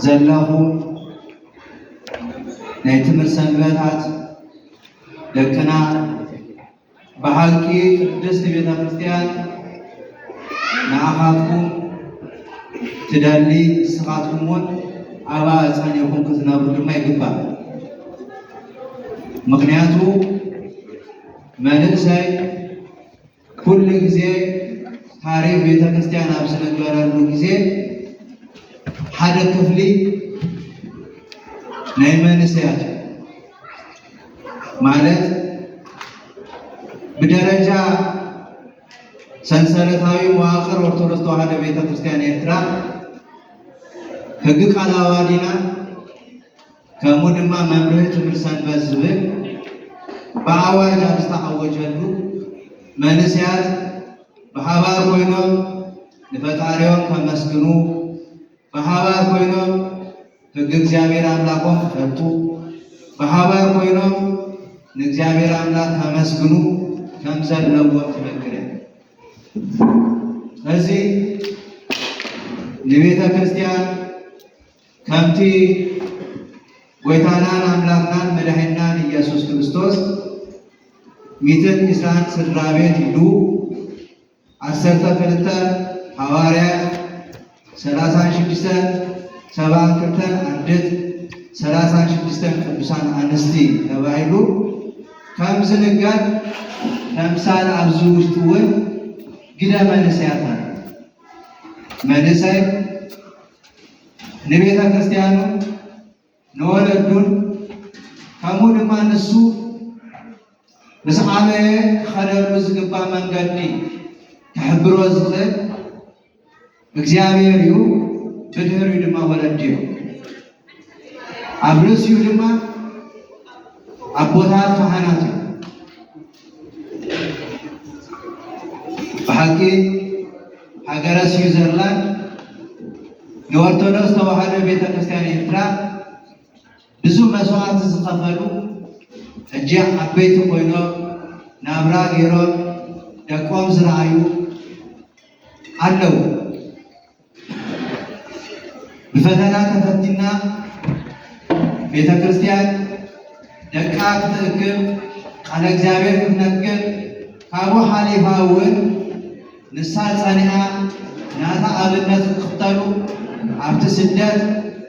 ዘለኹ ናይ ትምህርት ሰንበታት ደቅና በሓቂ ቅድስት ቤተ ክርስቲያን ንኣኻትኩም ትደሊ ንስኻትኩም እውን ኣብኣ ጸኒዕኩም ክትነብሩ ድማ ይግባእ። ምክንያቱ መንእሰይ ኩሉ ግዜ ታሪክ ቤተ ክርስቲያን ኣብ ዝነገረሉ ግዜ ሓደ ክፍሊ ናይ መንእሰያት ማለት በደረጃ ሰንሰለታዊ መዋቅር ኦርቶዶክስ ተዋሕዶ ቤተ ክርስቲያን ኤርትራ ሕጊ ቃል ኣዋዲና ከምኡ ድማ መምርሒ ትምህርት ሰንበት ዝብል ብኣዋጅ ኣብ ዝተዓወጀሉ መንእሰያት ብሓባር ኮይኖም ንፈጣሪኦም ከመስግኑ ብሓባር ኮይኖም ሕጊ እግዚአብሔር ኣምላኮም ክፈቱ ብሓባር ኮይኖም ንእግዚአብሔር ኣምላክ ከመስግኑ ከም ዘለዎም ትነግር እያ። ስለዚ ንቤተ ክርስቲያን ከምቲ ጎይታናን ኣምላክናን መድሓኒትናን ኢየሱስ ክርስቶስ 120 ስድራ ቤት ኢሉ 12 ሐዋርያት 36 72 ኣንድት 36 ቅዱሳን ኣንስቲ ተባሂሉ ከም ዝንገር ተምሳል ኣብዚ ውሽጡ እውን ግደ መንእሰያት መንእሰይ ንቤተ ክርስቲያኑ ንወለዱን ከምኡ ድማ ንሱ ምስ ዓበየ ክኸደሉ ዝግባእ መንገዲ ክሕብሮ ዝኽእል እግዚአብሔር እዩ። ብድሕሪኡ ድማ ወለዲ እዩ። ኣብ ርእሲኡ ድማ ኣቦታት ካህናት እዩ። ብሓቂ ሃገረ ስዊዘርላንድ ንኦርቶዶክስ ተዋሕዶ ቤተ ክርስቲያን ኤርትራ ብዙ መስዋዕቲ ዝኸፈሉ ሕጂ ዓበይቲ ኮይኖም ናብራ ገይሮም ደቆም ዝረኣዩ ኣለው። ብፈተና ተፈቲና ቤተ ክርስቲያን ደቃ ክትእክብ ቃለ እግዚአብሔር ክትነግር ካብኡ ሓሊፋ እውን ንሳ ጸኒዓ ናታ ኣብነት ክኽተሉ ኣብቲ ስደት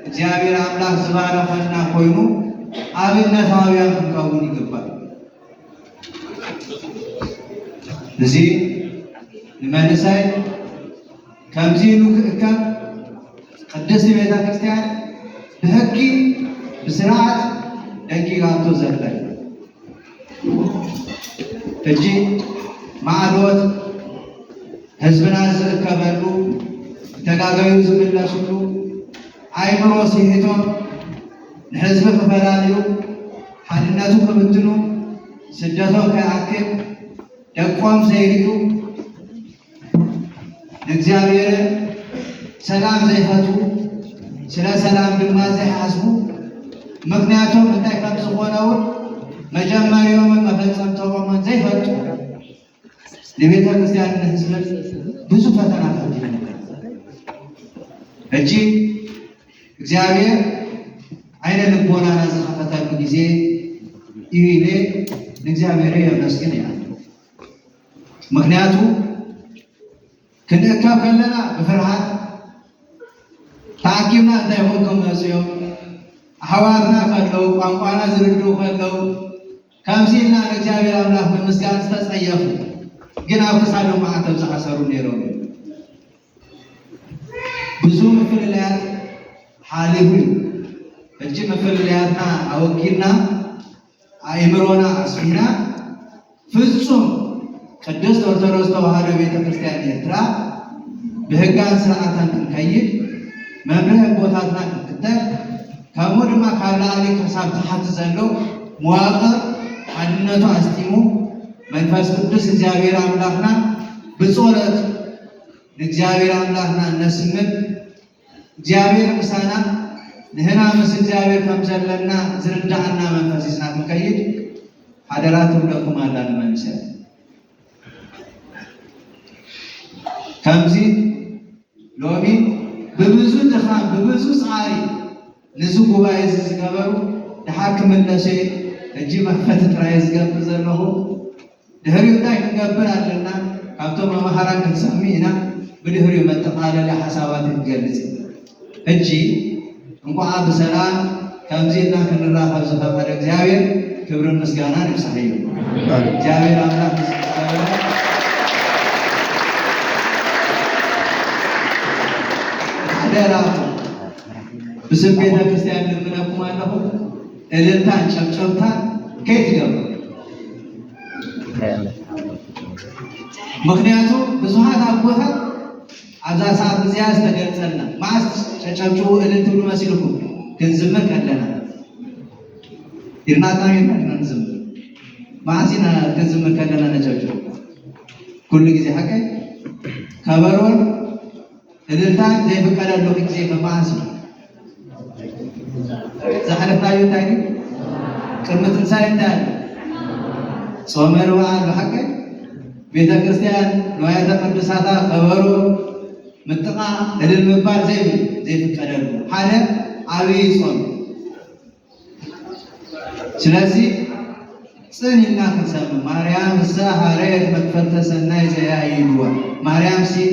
እግዚአብሔር ኣምላክ ዝባረኸና ኮይኑ ኣብነታውያን ክንከውን ይግባል። እዚ ንመንእሰይ ከምዚ ኢሉ ክእከብ ቅድስቲ ቤተ ክርስቲያን ብሕጊ ብስርዓት ደንቂቃቶ ዘላ ሕጂ ማዕዶት ህዝብና ዝእከበሉ ተጋገዩ ዝምለሱሉ ኣይምሮ ሲሒቶም ንህዝቢ ክፈላለዩ ሓድነቱ ክብትኑ ስደቶም ከይኣክል ደቆም ዘይርዩ ንእግዚአብሔርን ሰላም ዘይፈቱ ስለ ሰላም ድማ ዘይሓስቡ ምክንያቶም እንታይ ከም ዝኾነውን መጀመሪያውን መፈጸምቶምን ዘይፈቱ ንቤተ ክርስቲያን ንህዝብን ብዙ ፈተና ፈቲኑ ሕጂ እግዚአብሔር ዓይነ ልቦናና ዝኸፈተሉ ጊዜ እዩ ኢለ ንእግዚአብሔር የመስግን እያ። ምክንያቱ ክንእከብ ከለና ብፍርሃት ተኣኪብና እንታይ ኮንኩም መፅኦም ኣሕዋትና ከለው ቋንቋና ዝርድኡ ከለው ከምዚ ኢልና ንእግዚአብሔር ኣምላክ ብምስጋን ዝተጸየፉ ግን ኣብ ክሳዶም ማዕተብ ዝኣሰሩ ነይሮም ብዙ ምፍልላያት ሓሊፉ እዩ። ሕጂ ምፍልላያትና ኣወጊድና ኣእምሮና ኣስፊና ፍጹም ቅድስት ኦርቶዶክስ ተዋሕዶ ቤተ ክርስቲያን ኤርትራ ብሕጋን ስርዓትን ክንከይድ መምርሒ ቦታትና ክንክተል ከምኡ ድማ ካብ ላዕሊ ክሳብ ታሕቲ ዘሎ መዋቕር ሓድነቱ ኣስጢሙ መንፈስ ቅዱስ እግዚአብሔር ኣምላክና ብጸሎት ንእግዚአብሔር ኣምላክና ነስምዕ እግዚአብሔር ምሳና ንህና ምስ እግዚአብሔር ከም ዘለና ዝርዳዕና መንፈስ ሒዝና ክንከይድ ሓደራ ትብለኩም ኣላ ንመንእሰይ ከምዚ ሎሚ በብዙ ድኻም በብዙ ጻሪ ንዙ ጉባኤ ዝገበሩ ድሓክም ለሴ እጂ መክፈት ጥራይ ዝገብር ዘለኹ ድሕሪኡ እንታይ ክንገብር ኣለና ካብቶም መምሃራን ክንሰሚ ኢና ብድሕሪኡ መጠቃለለ ሓሳባት ክንገልጽ እጂ እንኳዓ ብሰላም ከምዚ ኢልና ክንራኸብ ዝፈቀደ እግዚአብሔር ክብርን ምስጋናን ይብሳሕ እዩ። እግዚአብሔር አምላክ አደራኩም ብስም ቤተ ክርስቲያን ልምነኩም ኣለኹ እልልታን ጨብጨብታን ከየት ይገቡ? ምክንያቱ ብዙሃት አቦታት ኣብዛ ሰዓት እዚያ ዝተገልጸልና ማስ ጨብጭቡ እልል ትብሉ መሲልኩም ክንዝምር ከለና ኢርናጣዊ ንዝምር ማዕሲና ክንዝምር ከለና ነጨብጭቡ ኩሉ ጊዜ ሓቀይ ከበሮን እልልታን ዘይፍቀደሉ ጊዜ ከማዕሲ زحلفنا يوتايني كرمة إنسان تاني صومر وعاد بحقه بيتا كريستيان نوايا تقدساتا خبرو متقا للمبار زي في القدر حالا عوي صوم سلاسي سنينا كنسام مريم الساحة ريت مكفلت سناي زي أيدوا مريم سي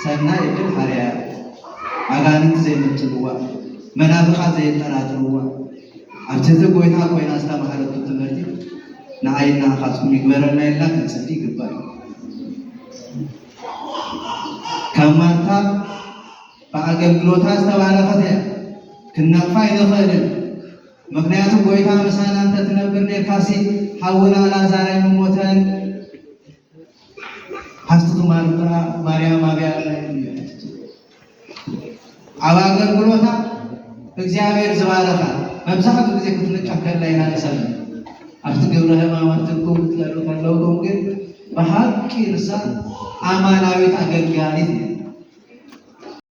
سناي بن حريا أغانت زي متقوا منافقات زي التراتروا أبتدأ قوينا قوينا استمحرت التمرتي نعينا خاصكم يقبرنا إلا كنسدي قبال كمانتا فأقلقلوتا استبالغتها كنا فايدة خير مقنياتو قويتا مسانا أنت تنبرني كاسي حولا على زاري مموتان حفتو مريم أبيع على أقلقلوتا እግዚአብሔር ዝባረካ መብዛሕትኡ ጊዜ ክትንጫከል ላይ ናነሰብ ኣብቲ ግብረ ሕማማትኩም ክትለሉ ከለውኩም ግን ብሓቂ ርሳ ኣማናዊት ኣገልጋሊት